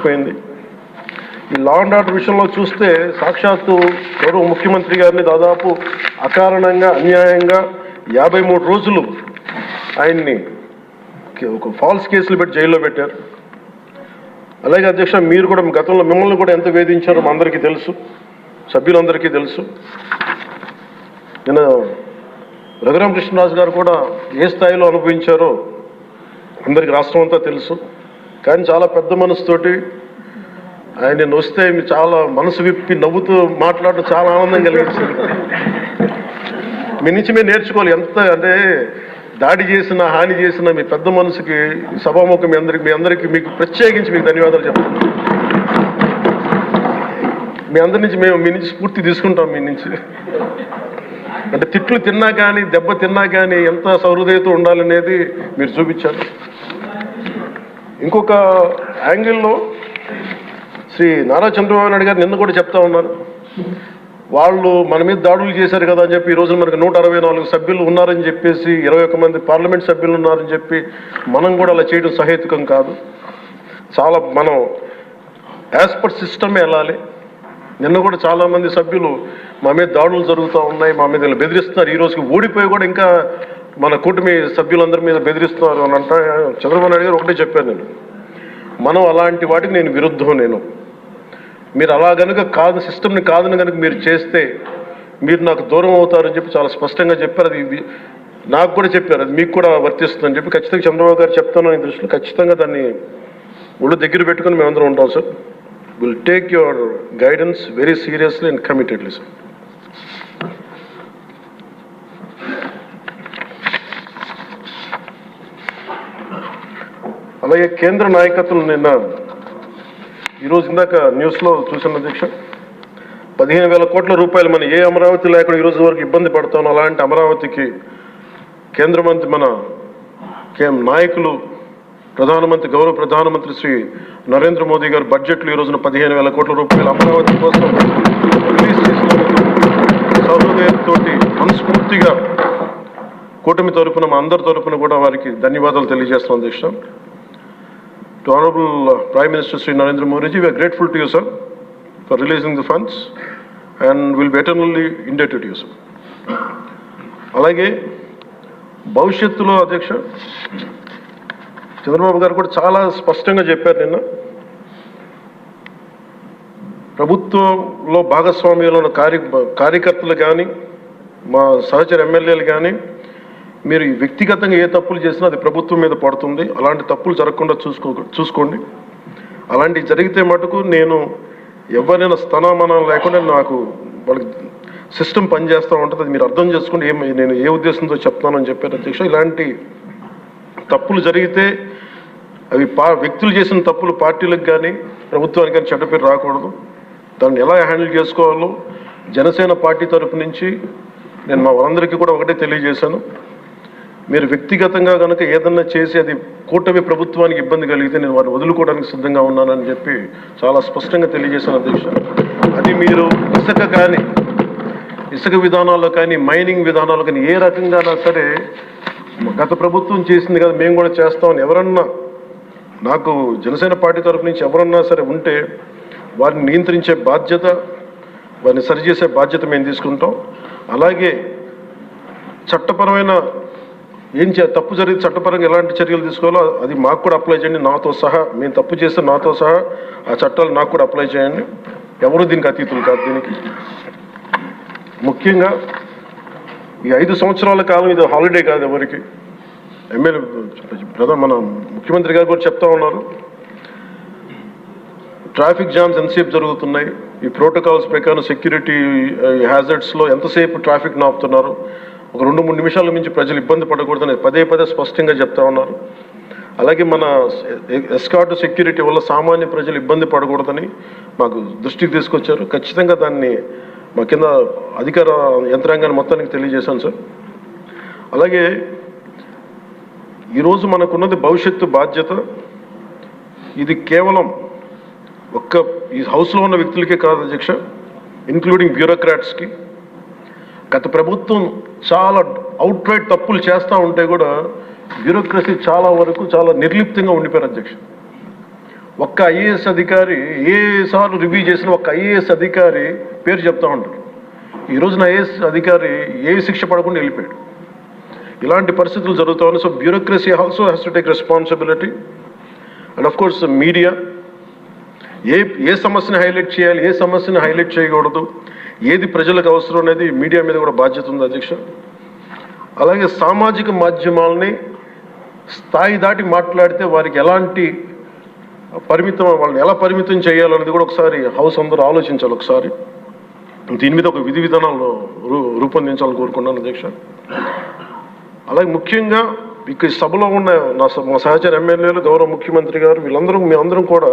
తెలిసిపోయింది. ఈ law and order విషయంలో చూస్తే సాక్షాత్తు గౌరవ ముఖ్యమంత్రి గారిని దాదాపు అకారణంగా అన్యాయంగా 53 రోజులు ఆయన్ని ఒక ఫాల్స్ కేసులు పెట్టి జైల్లో పెట్టారు. అలాగే అధ్యక్ష, మీరు కూడా గతంలో మిమ్మల్ని కూడా ఎంత వేధించారో మా అందరికీ తెలుసు, సభ్యులందరికీ తెలుసు. నిన్న రఘురామకృష్ణరాజు గారు కూడా ఏ స్థాయిలో అనుభవించారో అందరికి రాష్ట్రం అంతా తెలుసు. కానీ చాలా పెద్ద మనసుతోటి ఆయన వస్తే మీరు చాలా మనసు విప్పి నవ్వుతూ మాట్లాడడం చాలా ఆనందం కలిగించింది. మీ నుంచి మీరు నేర్చుకోవాలి. ఎంత అంటే దాడి చేసిన హాని చేసిన మీ పెద్ద మనసుకి సభాముఖం మీ అందరికీ మీకు ప్రత్యేకించి మీకు ధన్యవాదాలు చెప్తాను. మీ అందరి నుంచి మీ నుంచి స్ఫూర్తి తీసుకుంటాం. మీ నుంచి అంటే తిట్లు తిన్నా కానీ దెబ్బ తిన్నా కానీ ఎంత సౌహృదయతో ఉండాలనేది మీరు చూపించారు. ఇంకొక యాంగిల్లో శ్రీ నారా చంద్రబాబు నాయుడు గారు నిన్న కూడా చెప్తా ఉన్నారు, వాళ్ళు మన మీద దాడులు చేశారు కదా అని చెప్పి ఈరోజు మనకు 164 సభ్యులు ఉన్నారని చెప్పేసి 21 మంది పార్లమెంట్ సభ్యులు ఉన్నారని చెప్పి మనం కూడా అలా చేయడం సహేతుకం కాదు. చాలా మనం యాజ్ పర్ సిస్టమే వెళ్ళాలి. నిన్న కూడా చాలామంది సభ్యులు మా మీద దాడులు జరుగుతూ ఉన్నాయి, మా మీద బెదిరిస్తున్నారు, ఈ రోజుకి ఓడిపోయి కూడా ఇంకా మన కూటమి సభ్యులందరి మీద బెదిరిస్తున్నారు అని అంటే చంద్రబాబు నాయుడు గారు ఒకటే చెప్పాను, మనం అలాంటి వాటికి నేను విరుద్ధం. మీరు అలా కనుక కాదు, సిస్టమ్ని కాదని కనుక మీరు చేస్తే మీరు నాకు దూరం అవుతారని చెప్పి చాలా స్పష్టంగా చెప్పారు. అది నాకు కూడా చెప్పారు, అది మీకు కూడా వర్తిస్తుందని చెప్పి ఖచ్చితంగా చంద్రబాబు గారు చెప్తాను. ఈ దృష్టిలో ఖచ్చితంగా దాన్ని ఒళ్ళు దగ్గర పెట్టుకుని మేమందరం ఉంటాం sir. Will take your guidance very seriously and committedly sir. అలాగే కేంద్ర నాయకత్వం నిన్న ఈరోజు ఇందాక న్యూస్లో చూసిన అధ్యక్ష, 15,000 కోట్ల రూపాయలు మన ఏ అమరావతి లేకుండా ఈరోజు వరకు ఇబ్బంది పడతాం, అలాంటి అమరావతికి కేంద్ర మంత్రి మన నాయకులు ప్రధానమంత్రి గౌరవ ప్రధానమంత్రి శ్రీ నరేంద్ర మోదీ గారు బడ్జెట్లో ఈ రోజున 15,000 కోట్ల రూపాయలు అమరావతి కోసం రిలీజ్ చేసినందుకు సహృదయంతో మనస్ఫూర్తిగా కూటమి తరపున మా అందరి తరపున కూడా వారికి ధన్యవాదాలు తెలియజేస్తాం అధ్యక్ష. To Honorable Prime Minister Sri Narendra Modi ji, we are grateful to you, sir, for releasing the funds and will be eternally indebted to you, sir. అలాగే భవిష్యత్తులో అధ్యక్ష చంద్రబాబు గారు కూడా చాలా స్పష్టంగా చెప్పారు నిన్న, ప్రభుత్వంలో భాగస్వామ్యంలో ఉన్న కార్యకర్తలు కానీ మా సహచర ఎమ్మెల్యేలు కానీ మీరు వ్యక్తిగతంగా ఏ తప్పులు చేసినా అది ప్రభుత్వం మీద పడుతుంది. అలాంటి తప్పులు జరగకుండా చూసుకోండి. అలాంటివి జరిగితే మటుకు నేను ఎవరైనా స్థానమానం లేకుండా నాకు వాళ్ళకి సిస్టమ్ పనిచేస్తూ ఉంటుంది, అది మీరు అర్థం చేసుకోండి నేను ఏ ఉద్దేశంతో చెప్తానని చెప్పారు అధ్యక్ష. ఇలాంటి తప్పులు జరిగితే అవి వ్యక్తులు చేసిన తప్పులు పార్టీలకు కానీ ప్రభుత్వానికి కానీ చెడ్డ పేరు రాకూడదు. దాన్ని ఎలా హ్యాండిల్ చేసుకోవాలో జనసేన పార్టీ తరఫు నుంచి నేను మా వాళ్ళందరికీ కూడా ఒకటే తెలియజేశాను, మీరు వ్యక్తిగతంగా కనుక ఏదన్నా చేసి అది కూటమి ప్రభుత్వానికి ఇబ్బంది కలిగితే నేను వారిని వదులుకోవడానికి సిద్ధంగా ఉన్నానని చెప్పి చాలా స్పష్టంగా తెలియజేశాను అధ్యక్ష. అది మీరు ఇసుక విధానాల్లో కానీ మైనింగ్ విధానాల్లో కానీ ఏ రకంగానా సరే గత ప్రభుత్వం చేసింది కదా మేము కూడా చేస్తామని ఎవరన్నా నాకు జనసేన పార్టీ తరఫు నుంచి ఎవరన్నా సరే ఉంటే వారిని నియంత్రించే బాధ్యత, వారిని సరిచేసే బాధ్యత మేము తీసుకుంటాం. అలాగే చట్టపరమైన తప్పు జరిగితే చట్టపరంగా ఎలాంటి చర్యలు తీసుకోవాలో అది మాకు కూడా అప్లై చేయండి, నాతో సహా. మేము తప్పు చేస్తే నాతో సహా ఆ చట్టాలు నాకు కూడా అప్లై చేయండి. ఎవరు దీనికి అతీతులు కాదు. దీనికి ముఖ్యంగా ఈ 5 సంవత్సరాల కాలం ఇది హాలిడే కాదు ఎవరికి. మన ముఖ్యమంత్రి గారు కూడా చెప్తా ఉన్నారు, ట్రాఫిక్ జామ్స్ ఎంతసేపు జరుగుతున్నాయి, ఈ ప్రోటోకాల్స్ ప్రకారం సెక్యూరిటీ హ్యాజర్డ్స్లో ఎంతసేపు ట్రాఫిక్ నాపుతున్నారు, ఒక 2-3 నిమిషాల నుంచి ప్రజలు ఇబ్బంది పడకూడదని పదే స్పష్టంగా చెప్తా ఉన్నారు. అలాగే మన ఎస్కార్ట్ సెక్యూరిటీ వల్ల సామాన్య ప్రజలు ఇబ్బంది పడకూడదని మాకు దృష్టికి తీసుకొచ్చారు. ఖచ్చితంగా దాన్ని మా కింద అధికార యంత్రాంగాన్ని మొత్తానికి తెలియజేశాను సార్. అలాగే ఈరోజు మనకున్నది భవిష్యత్తు బాధ్యత. ఇది కేవలం ఈ హౌస్లో ఉన్న వ్యక్తులకే కాదు అధ్యక్ష, ఇంక్లూడింగ్ బ్యూరోక్రాట్స్కి. గత ప్రభుత్వం చాలా అవుట్రైట్ తప్పులు చేస్తూ ఉంటే కూడా బ్యూరోక్రసీ చాలా వరకు చాలా నిర్లిప్తంగా ఉండిపోయారు అధ్యక్ష. ఒక్క ఐఏఎస్ అధికారి ఏసార్లు రివ్యూ చేసిన ఒక్క ఐఏఎస్ అధికారి పేరు చెప్తా ఉంటారు. ఈ రోజున ఐఏఎస్ అధికారి ఏ శిక్ష పడకుండా వెళ్ళిపోయాడు. ఇలాంటి పరిస్థితులు జరుగుతూ ఉన్నాయి. So bureaucracy also has to take responsibility. And of course media ఏ సమస్యని హైలైట్ చేయాలి, ఏ సమస్యని హైలైట్ చేయకూడదు, ఏది ప్రజలకు అవసరం అనేది మీడియా మీద కూడా బాధ్యత ఉంది అధ్యక్ష. అలాగే సామాజిక మాధ్యమాలని స్థాయి దాటి మాట్లాడితే వారికి ఎలాంటి వాళ్ళని ఎలా పరిమితం చేయాలనేది కూడా ఒకసారి హౌస్ అందరూ ఆలోచించాలి. ఒకసారి దీని మీద ఒక విధి విధానాలను రూపొందించాలని కోరుకున్నాను అధ్యక్ష. అలాగే ముఖ్యంగా ఇక్కడ సభలో ఉన్న మా సహచర ఎమ్మెల్యేలు, గౌరవ ముఖ్యమంత్రి గారు, మేమందరం కూడా